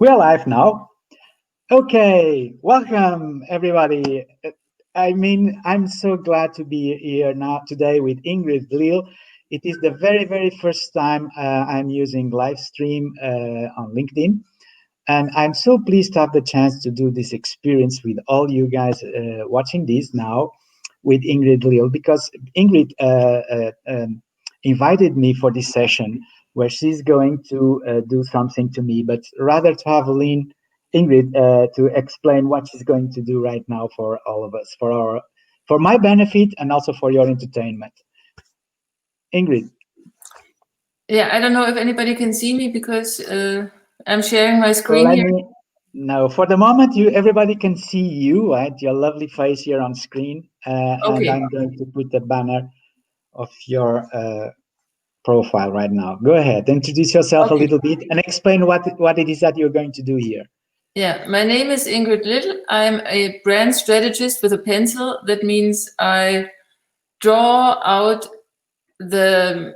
We're live now. Okay, welcome everybody. I'm so glad to be here now today with Ingrid Lil. It is the very first time I'm using live stream on LinkedIn, and I'm so pleased to have the chance to do this experience with all you guys watching this now with Ingrid Lil, because Ingrid invited me for this session where she's going to do something to me, but rather to have Ingrid to explain what she's going to do right now for all of us, for my benefit and also for your entertainment. Ingrid. Yeah, I don't know if anybody can see me because I'm sharing my screen here. No, for the moment, everybody can see you, right? Your lovely face here on screen, and I'm going to put the banner of your profile right now. Go ahead, introduce yourself a little bit and explain what it is that you're going to do here. Yeah, my name is Ingrid Little. I'm a brand strategist with a pencil. That means I draw out the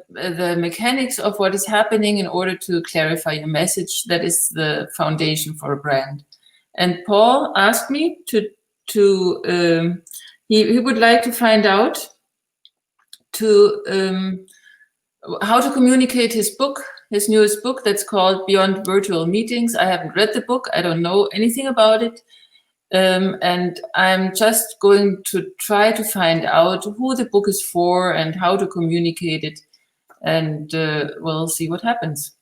mechanics of what is happening in order to clarify your message. That is the foundation for a brand. And Paul asked me he would like to find out how to communicate his newest book that's called Beyond Virtual Meetings. I haven't read the book. I don't know anything about it. And I'm just going to try to find out who the book is for and how to communicate it. And we'll see what happens.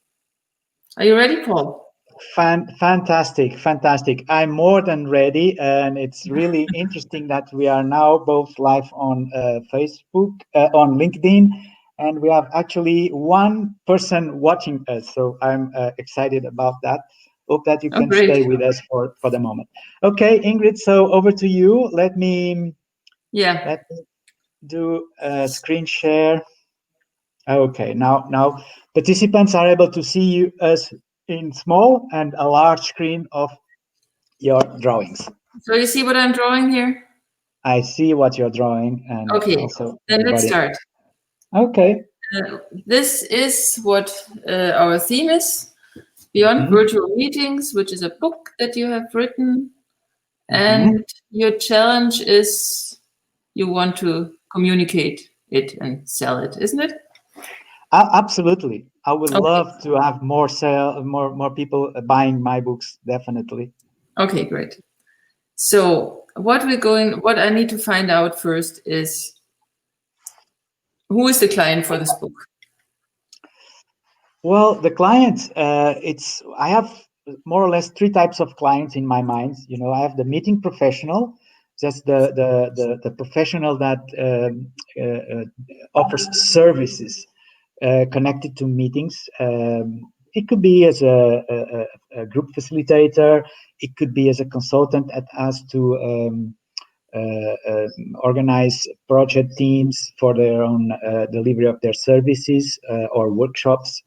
Are you ready, Paul? Fantastic. I'm more than ready. And it's really interesting that we are now both live on Facebook, on LinkedIn, and we have actually one person watching us. So I'm excited about that. Hope that you can stay with us for the moment. Okay, Ingrid, so over to you. Let me do a screen share. Okay, now participants are able to see us in small and a large screen of your drawings. So you see what I'm drawing here? I see what you're drawing. And okay, then let's start. Okay. This is what our theme is, Beyond Virtual Meetings, which is a book that you have written. And your challenge is you want to communicate it and sell it, isn't it? Absolutely. I would love to have more people buying my books, definitely. Okay, great. So what I need to find out first is who is the client for this book? Well, the client, I have more or less three types of clients in my mind. You know, I have the meeting professional, just the professional that offers services connected to meetings. It could be as a group facilitator. It could be as a consultant that has to organize project teams for their own delivery of their services or workshops.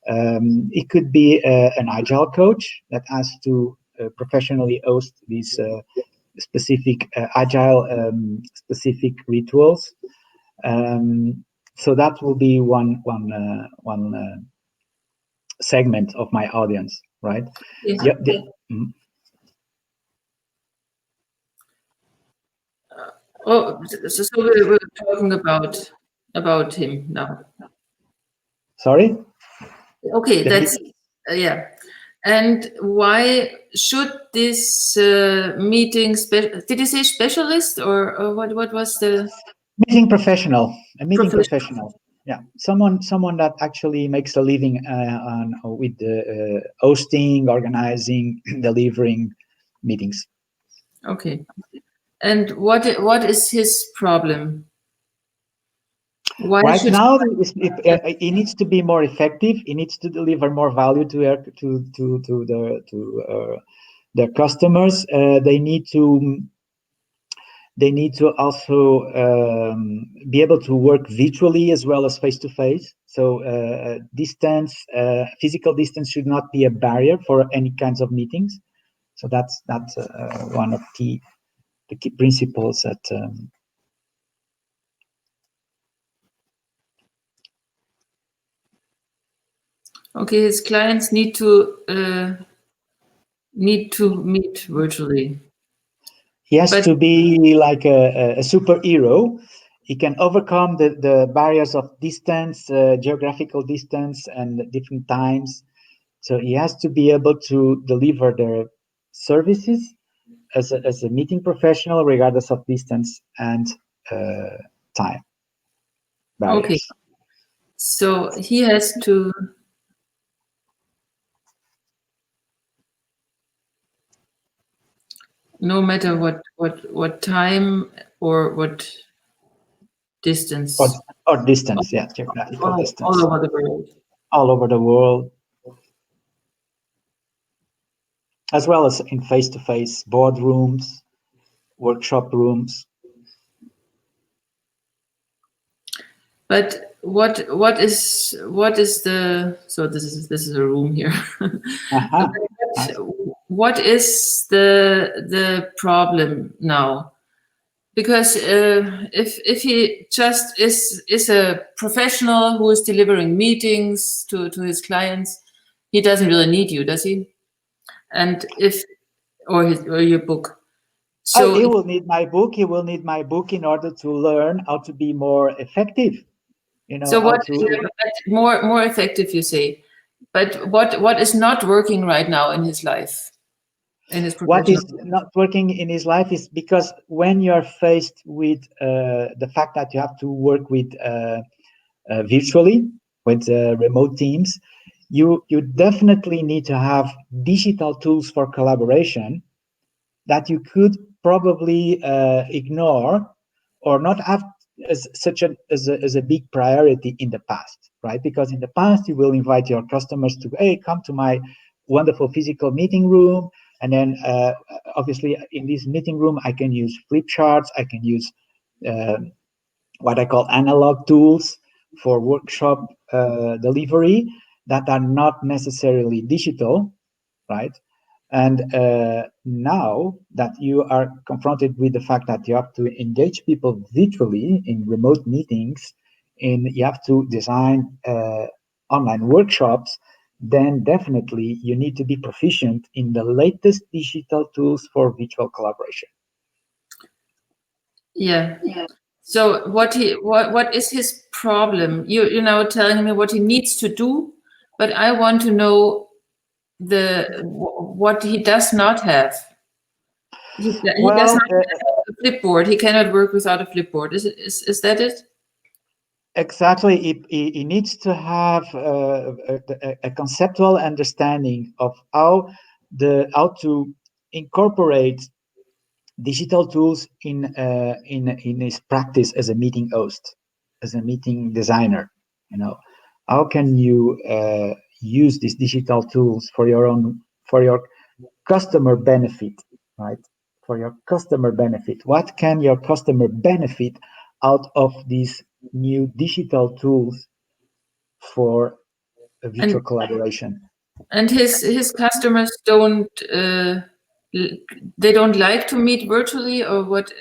It could be an agile coach that has to professionally host these specific agile specific rituals. So that will be one segment of my audience, right? Yeah. So we're talking about him now. Sorry? Okay, that's yeah. And why should this meeting? Did you say specialist or what was the meeting professional? A meeting professional. Yeah, someone that actually makes a living with hosting, organizing, delivering meetings. Okay, and what is his problem? Right now, he needs to be more effective. He needs to deliver more value to their customers. They need to also be able to work virtually as well as face to face. So physical distance should not be a barrier for any kinds of meetings. So that's one of the key principles that. Okay, his clients need to need to meet virtually. He has But to be like a superhero. He can overcome the barriers of distance, geographical distance, and different times. So he has to be able to deliver the services as a meeting professional, regardless of distance and time okay, barriers. so he has to, no matter what time or what Or, distance, or distance, yeah, geographical all distance, over the world. all over the world, as well as in face-to-face boardrooms, workshop rooms. But what is the, so this is a room here. Uh-huh. Nice. What is the problem now? Because if he just is a professional who is delivering meetings to his clients, he doesn't really need you, does he? And if or your book. Oh, So he will need my book. He will need my book in order to learn how to be more effective. so How what, to yeah, but more effective, you say. But what is not working right now in his life, in his what professional? is not working in his life is because when you are faced with the fact that you have to work with virtually with remote teams, you definitely need to have digital tools for collaboration that you could probably ignore or not have as such as a big priority in the past, right? Because in the past you will invite your customers to, hey, come to my wonderful physical meeting room, and then obviously in this meeting room I can use flip charts, I can use uh, what I call analog tools for workshop delivery that are not necessarily digital, right? And now that you are confronted with the fact that you have to engage people virtually in remote meetings, and you have to design online workshops, then definitely you need to be proficient in the latest digital tools for virtual collaboration. Yeah. So what is his problem? You're now telling me what he needs to do, but I want to know what he does not have. He does Well, not have a flipboard. He cannot work without a flipboard. Is that it? exactly. He needs to have a conceptual understanding of how to incorporate digital tools in his practice as a meeting host, as a meeting designer. How can you use these digital tools for your customer benefit, right? For your customer benefit, what can your customer benefit out of these new digital tools for a virtual And collaboration? his customers don't they don't like to meet virtually, or what?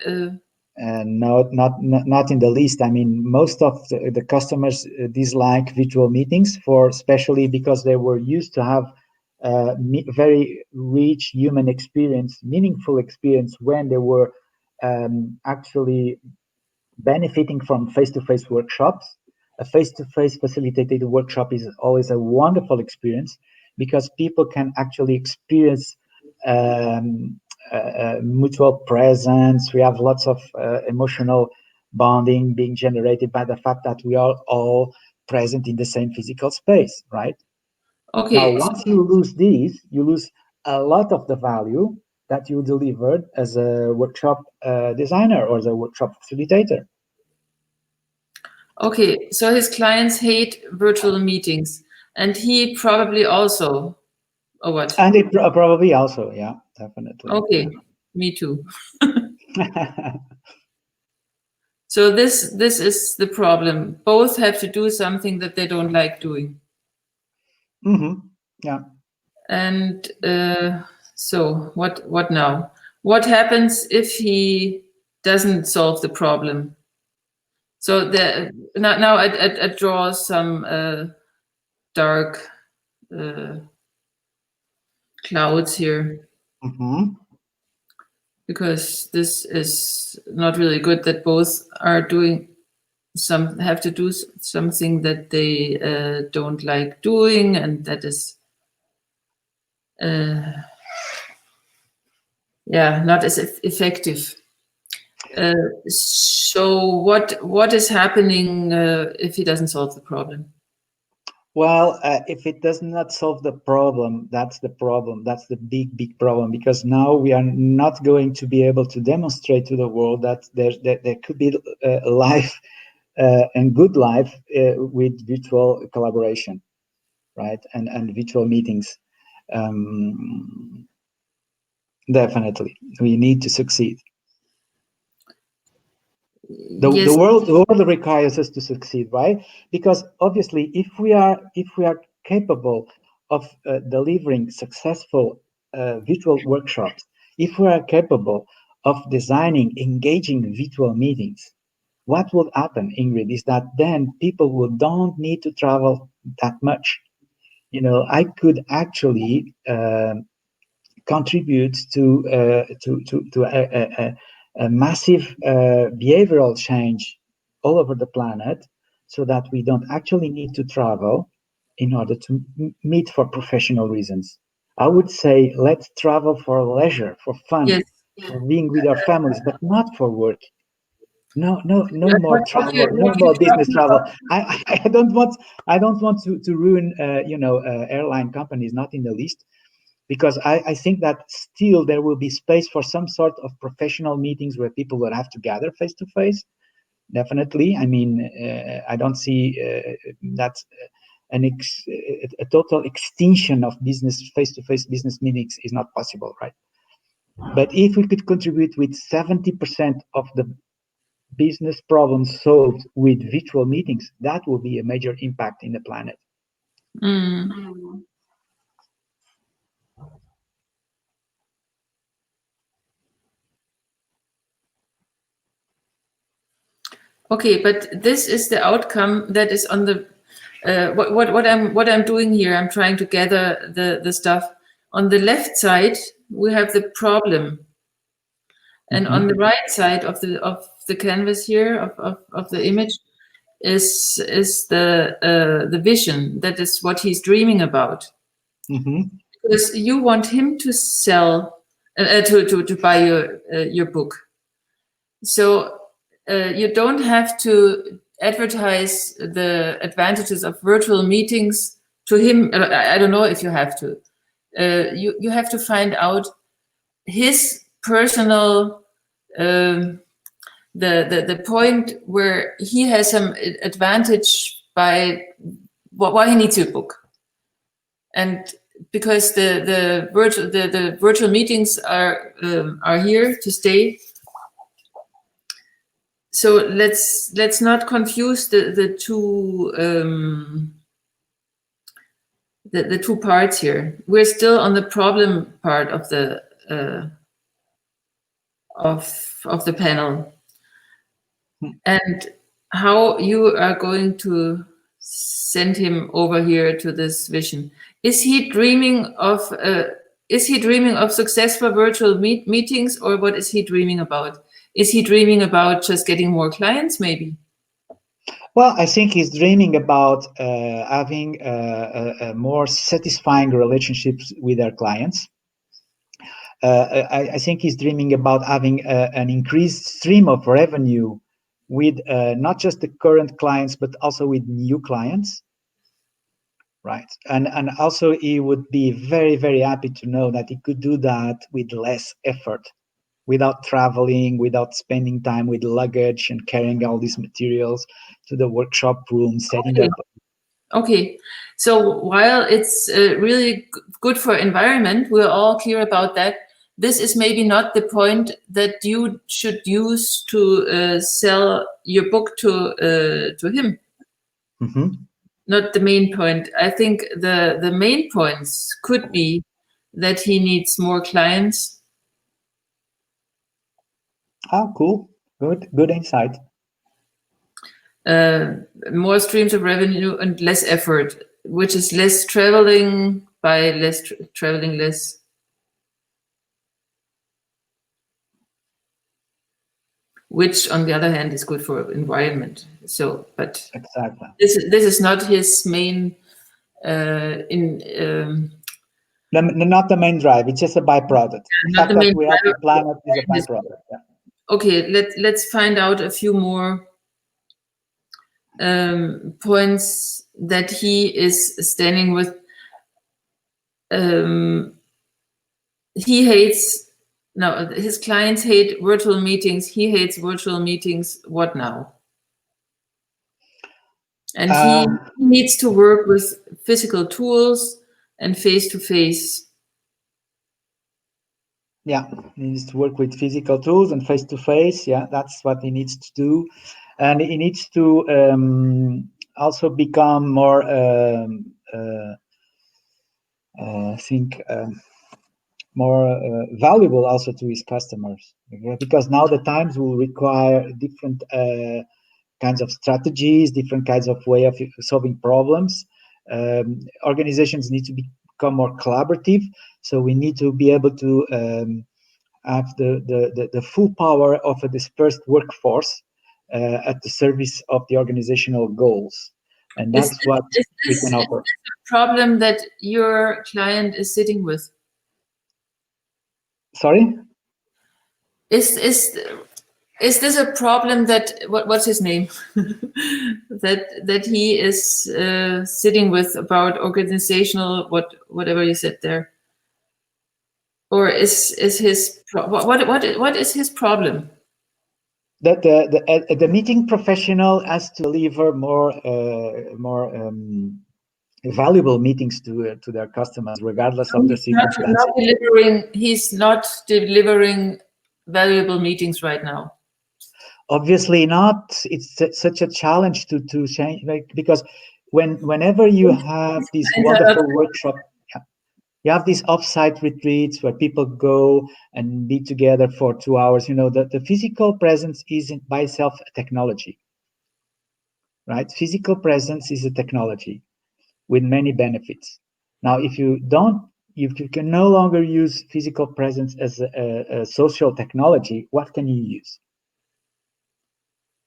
And not in the least. I mean, most of the customers dislike virtual meetings, for especially because they were used to have very rich human experience, meaningful experience when they were actually benefiting from face-to-face workshops. A face-to-face facilitated workshop is always a wonderful experience because people can actually experience mutual presence. We have lots of emotional bonding being generated by the fact that we are all present in the same physical space, right? Now, Okay, once you lose these, you lose a lot of the value that you delivered as a workshop designer or as a workshop facilitator. okay. So his clients hate virtual meetings, and he probably also, or what? And it probably also, yeah, definitely. Okay, me too. So this is the problem. Both have to do something that they don't like doing. Yeah. And so what now? What happens if he doesn't solve the problem? So now I draw some dark clouds here, Mm-hmm. because this is not really good that both are doing have to do something that they don't like doing, and that is not as effective. So what is happening if he doesn't solve the problem? Well, if it does not solve the problem, that's the problem. That's the big problem, because now we are not going to be able to demonstrate to the world that there could be life and good life with virtual collaboration, right? And virtual meetings. Definitely, we need to succeed. Yes. The world requires us to succeed, right? Because obviously, if we are capable of delivering successful virtual workshops, if we are capable of designing engaging virtual meetings, what will happen, Ingrid, is that then people don't need to travel that much. You know, I could actually contributes to a massive behavioral change all over the planet, so that we don't actually need to travel in order to meet for professional reasons. I would say let's travel for leisure, for fun, Yes. for being with our families, but not for work. No more What travel, no you more business talking travel. about? I don't want to ruin airline companies, not in the least, because I think that still there will be space for some sort of professional meetings where people will have to gather face to face. Definitely. I mean, I don't see that a total extinction of business face to face business meetings is not possible, right? But if we could contribute with 70% of the business problems solved with virtual meetings, that will be a major impact in the planet. Mm. Okay, but this is the outcome that is on the what I'm doing here. I'm trying to gather the stuff. On the left side, we have the problem, and on the right side of the canvas here of the image is the vision. That is what he's dreaming about. Because you want him to sell to buy your book. So you don't have to advertise the advantages of virtual meetings to him. I don't know if you have to. You have to find out his personal the point where he has some advantage by why he needs your book. And because the virtual meetings are here to stay. So let's not confuse the two the two parts here. We're still on the problem part of the of the panel, and how you are going to send him over here to this vision. Is he dreaming of successful virtual meetings, or what is he dreaming about? Is he dreaming about just getting more clients, maybe? Well, I think he's dreaming about having a more satisfying relationships with their clients. I think he's dreaming about having an increased stream of revenue with not just the current clients, but also with new clients. Right. And also he would be very, very happy to know that he could do that with less effort, without traveling, without spending time with luggage and carrying all these materials to the workshop room, setting up. Okay, so while it's really good for environment, we're all clear about that. This is maybe not the point that you should use to sell your book to him. Not the main point. I think the main points could be that he needs more clients. Oh, cool. Good insight. More streams of revenue and less effort, which is less traveling, buy less, traveling less. Which, on the other hand, is good for environment. So, but exactly. This is not his main not the main drive. It's just a byproduct. The not fact the that main we help the planet is a driver. byproduct. Yeah. Okay, let's find out a few more points that he is standing with. He hates, no, his clients hate virtual meetings. He hates virtual meetings. What now? And he needs to work with physical tools and face-to-face. Yeah, he needs to work with physical tools and face-to-face. Yeah, that's what he needs to do. And he needs to also become more, I think, more valuable also to his customers, because now the times will require different kinds of strategies, different kinds of way of solving problems. Organizations need to become more collaborative, so we need to be able to have the full power of a dispersed workforce at the service of the organizational goals, and that's what we can offer. Is this a problem that your client is sitting with? Sorry? Is this a problem that what's his name that he is sitting with about organizational whatever you said there, or is his what is his problem? That the meeting professional has to deliver more valuable meetings to their customers, regardless of the circumstances. He's not delivering valuable meetings right now. Obviously not. It's such a challenge to change, because whenever you have this wonderful workshop, you have these offsite retreats where people go and be together for 2 hours. The physical presence isn't by itself a technology, right? Physical presence is a technology with many benefits. Now, if you can no longer use physical presence as a social technology, what can you use?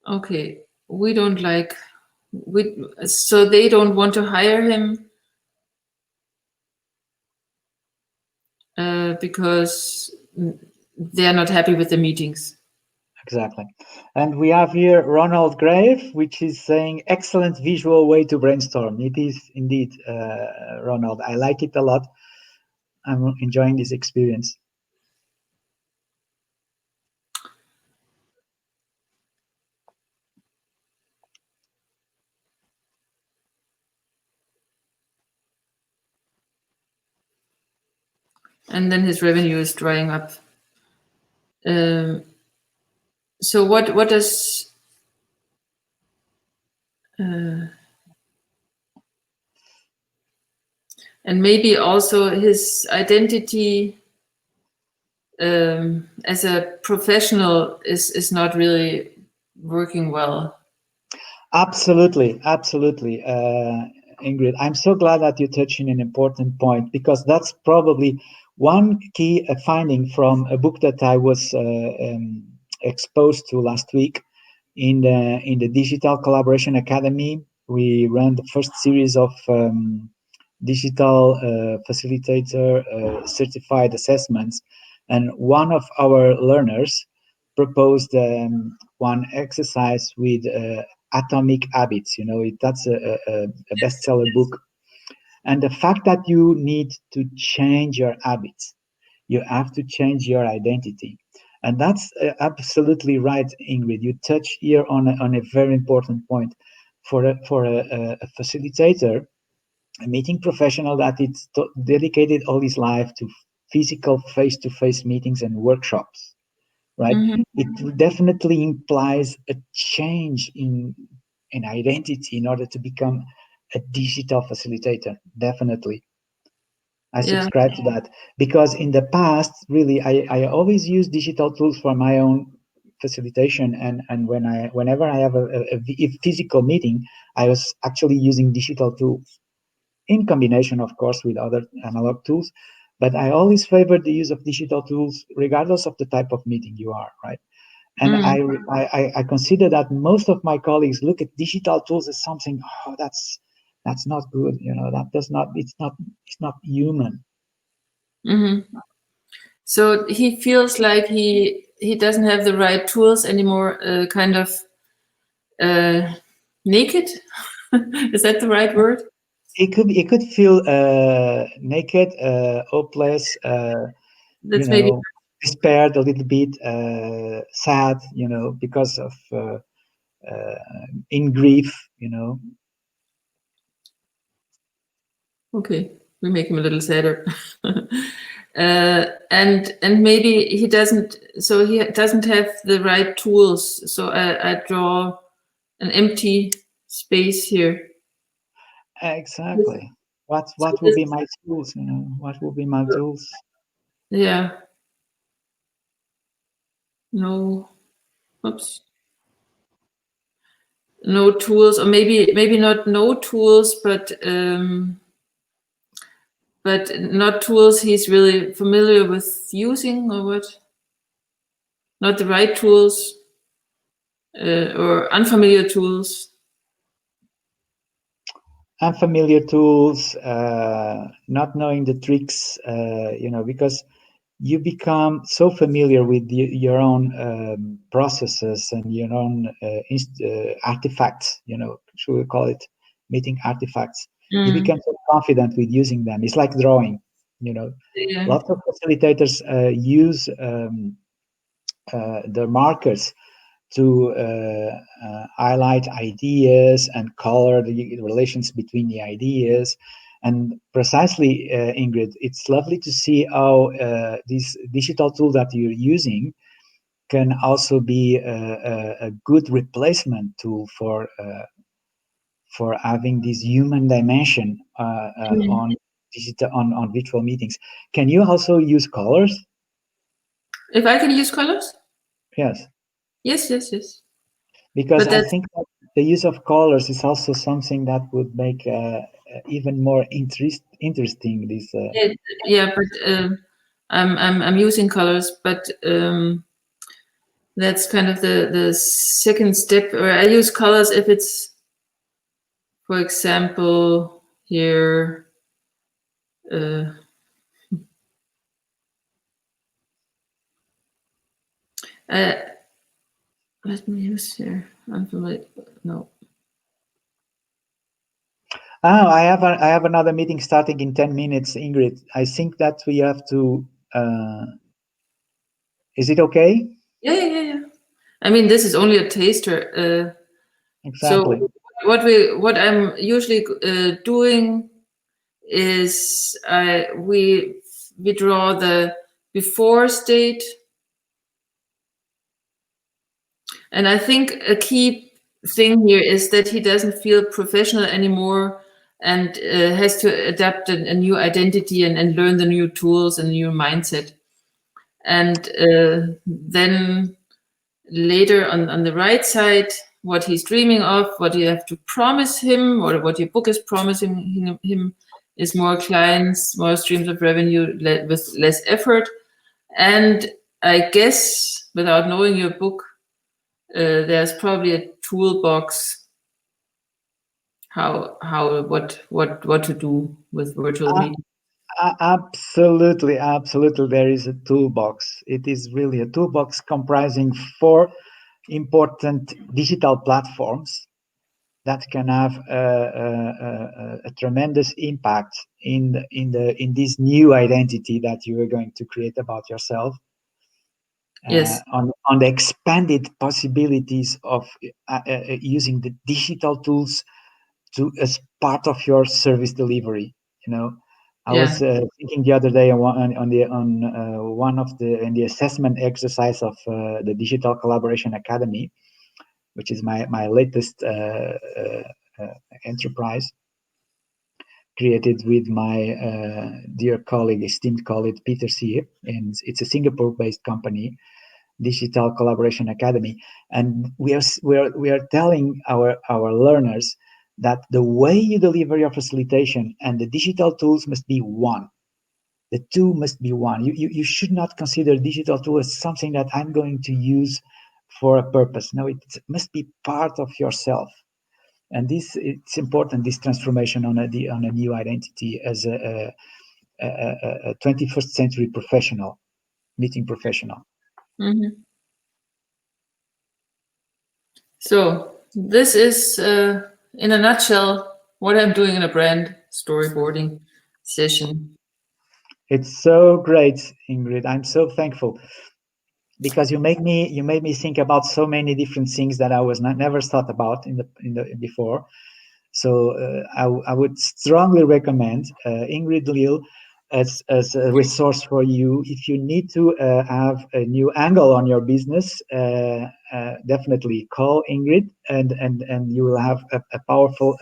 Okay, so they don't want to hire him because they're not happy with the meetings. Exactly. And we have here Ronald Grave, which is saying, excellent visual way to brainstorm. It is indeed, Ronald. I like it a lot. I'm enjoying this experience. And then his revenue is drying up. So what does and maybe also his identity as a professional is not really working well. Absolutely, absolutely, Ingrid. I'm so glad that you're touching an important point, because that's probably one key finding from a book that I was exposed to last week in the Digital Collaboration Academy. We ran the first series of digital facilitator certified assessments, and one of our learners proposed one exercise with atomic habits. That's a bestseller book. And the fact that you need to change your habits, you have to change your identity. And that's absolutely right, Ingrid. You touch here on a very important point. For a facilitator, a meeting professional that it's dedicated all his life to physical face-to-face meetings and workshops, right? Mm-hmm. It definitely implies a change in identity in order to become a digital facilitator. Definitely. I subscribe to that, because in the past, really, I always use digital tools for my own facilitation, and whenever I have a physical meeting, I was actually using digital tools in combination, of course, with other analog tools. But I always favor the use of digital tools, regardless of the type of meeting you are, right? And I consider that most of my colleagues look at digital tools as something, oh, that's not good, that does not, it's not human. So he feels like he doesn't have the right tools anymore, kind of naked. Is that the right word? It could feel naked, hopeless, That's maybe despaired a little bit, sad, because of in grief, Okay, we make him a little sadder. And maybe he doesn't have the right tools. So I draw an empty space here. Exactly. What will be my tools? What will be my tools? Yeah. No. Oops. No tools, or maybe not no tools, but not tools he's really familiar with using, or what? Not the right tools, or unfamiliar tools. Unfamiliar tools, not knowing the tricks, because you become so familiar with your own processes and your own artifacts, should we call it meeting artifacts? You become so confident with using them. It's like drawing, Yeah. Lots of facilitators use the markers to highlight ideas and color the relations between the ideas. And precisely, Ingrid, it's lovely to see how this digital tool that you're using can also be a good replacement tool for having this human dimension on digital on virtual meetings. Can you also use colors? If I can use colors? Yes. Yes. Because I think that the use of colors is also something that would make even more interesting. This. Yeah, but I'm using colors, but that's kind of the second step. Or I use colors if it's, for example, here. Let me use here. Unfamiliar. No. Oh, I have another meeting starting in 10 minutes, Ingrid. I think that we have to. Is it okay? Yeah. I mean, this is only a taster. Exactly. So what I'm usually doing is we draw the before state, and I think a key thing here is that he doesn't feel professional anymore and has to adapt a new identity and learn the new tools and new mindset. And then later on the right side, what he's dreaming of, what you have to promise him, or what your book is promising him is more clients, more streams of revenue with less effort. And I guess, without knowing your book, there's probably a toolbox what to do with virtual meetings. Absolutely. There is a toolbox. It is really a toolbox comprising 4 important digital platforms that can have a tremendous impact in this new identity that you are going to create about yourself. Yes. On the expanded possibilities of using the digital tools as part of your service delivery. I was thinking the other day on one of the assessment exercise of the Digital Collaboration Academy, which is my latest enterprise, created with my dear colleague, esteemed colleague Peter Sier, and it's a Singapore-based company, Digital Collaboration Academy, and we are telling our learners that the way you deliver your facilitation and the digital tools must be one. The two must be one. You should not consider digital tool as something that I'm going to use for a purpose. No, it must be part of yourself. And this, it's important, this transformation on a new identity as a 21st century professional, meeting professional. Mm-hmm. So this is, in a nutshell, what I'm doing in a brand storyboarding session. It's so great, Ingrid. I'm so thankful because you made me think about so many different things that I was never thought about in the before. So I would strongly recommend Ingrid Lille as a resource for you if you need to have a new angle on your business. Definitely call Ingrid, and you will have a powerful.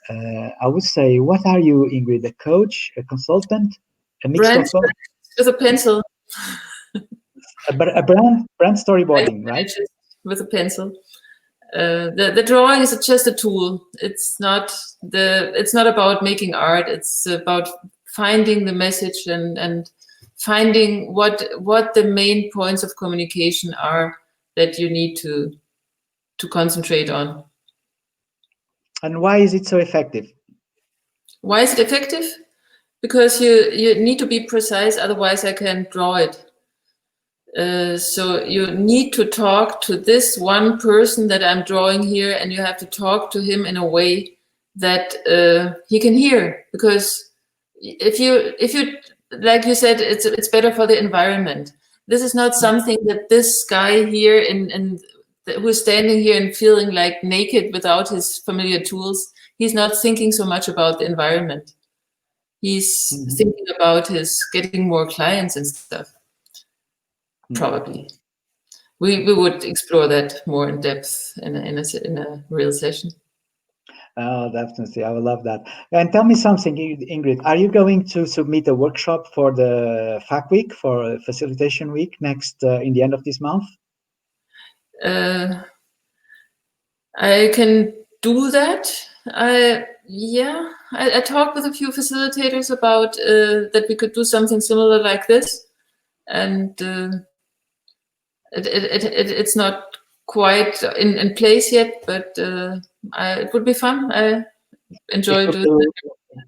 I would say, what are you, Ingrid? A coach, a consultant, a mixed Brand of both? with a pencil. A brand storyboarding, right? With a pencil. The drawing is just a tool. It's not about making art. It's about finding the message and finding what the main points of communication are that you need to concentrate on. And why is it so effective? Why is it effective? Because you need to be precise, otherwise I can't draw it. So you need to talk to this one person that I'm drawing here, and you have to talk to him in a way that he can hear. Because if you like you said, it's better for the environment. This is not something that this guy here who's standing here and feeling like naked without his familiar tools. He's not thinking so much about the environment. He's thinking about his getting more clients and stuff. Probably. We would explore that more in depth in a real session. Oh, definitely. I would love that. And tell me something, Ingrid. Are you going to submit a workshop for the FAC Week, for Facilitation Week next in the end of this month? I can do that. I talked with a few facilitators about that we could do something similar like this, and it's not quite in place yet, but it would be fun. I enjoy doing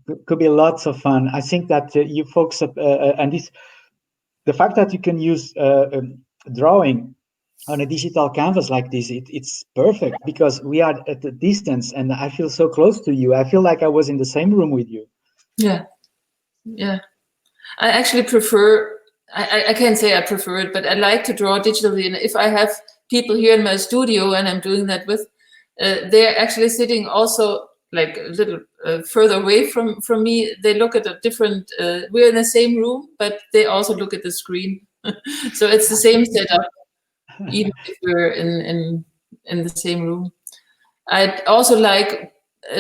it. Could be lots of fun. I think that you folks and the fact that you can use drawing on a digital canvas like this, it's perfect because we are at a distance and I feel so close to you. I feel like I was in the same room with you. Yeah. I actually prefer, I can't say I prefer it, but I like to draw digitally. And if I have people here in my studio and I'm doing that with, they're actually sitting also like a little further away from me. They look at a different, we're in the same room, but they also look at the screen. So it's the same setup, even if we're in the same room. I also like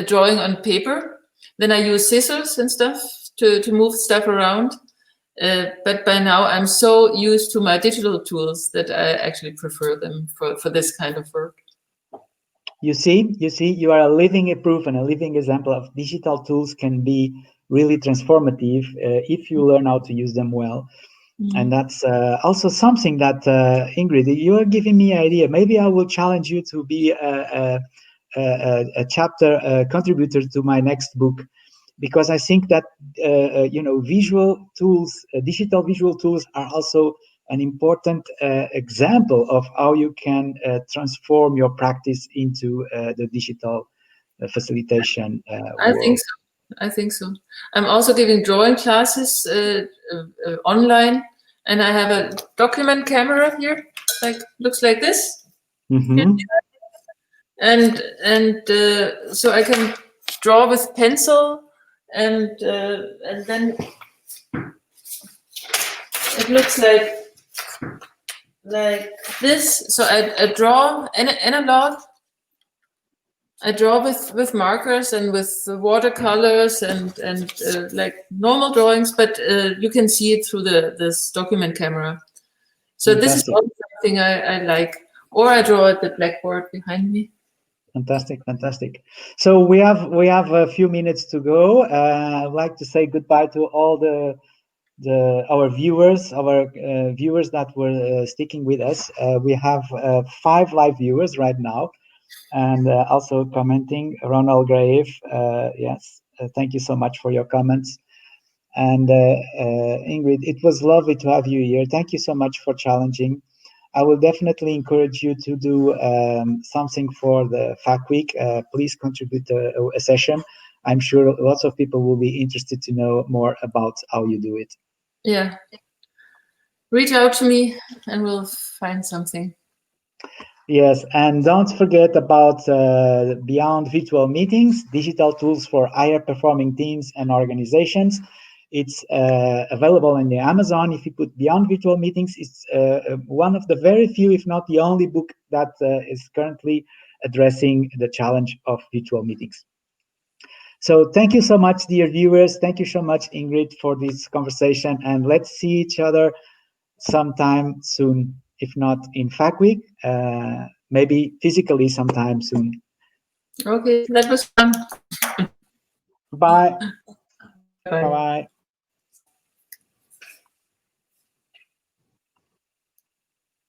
drawing on paper. Then I use scissors and stuff to move stuff around. But by now I'm so used to my digital tools that I actually prefer them for this kind of work. You see, you are a living proof and a living example of digital tools can be really transformative if you learn how to use them well. And that's also something that, Ingrid, you are giving me an idea. Maybe I will challenge you to be a chapter contributor to my next book, because I think that visual tools, digital visual tools, are also an important example of how you can transform your practice into the digital facilitation world. I think so. I'm also giving drawing classes online, and I have a document camera here, looks like this. And so I can draw with pencil, and then it looks like this. So I draw analog. I draw with markers and with watercolors and like normal drawings, but you can see it through this document camera. So Fantastic. This is also something I like. Or I draw at the blackboard behind me. Fantastic, fantastic. So we have a few minutes to go. I'd like to say goodbye to all our viewers that were sticking with us. We have 5 live viewers right now, and also commenting. Ronald Grave, yes, thank you so much for your comments. And Ingrid, it was lovely to have you here. Thank you so much for challenging. I will definitely encourage you to do something for the FAC Week. Please contribute a session. I'm sure lots of people will be interested to know more about how you do it. Yeah. Reach out to me and we'll find something. Yes, and don't forget about Beyond Virtual Meetings, digital tools for higher performing teams and organizations. It's available in the Amazon. If you put Beyond Virtual Meetings, it's one of the very few, if not the only book that is currently addressing the challenge of virtual meetings. So thank you so much, dear viewers. Thank you so much, Ingrid, for this conversation. And let's see each other sometime soon, if not in FAC Week, maybe physically sometime soon. Okay, that was fun. Bye. Bye. Bye-bye.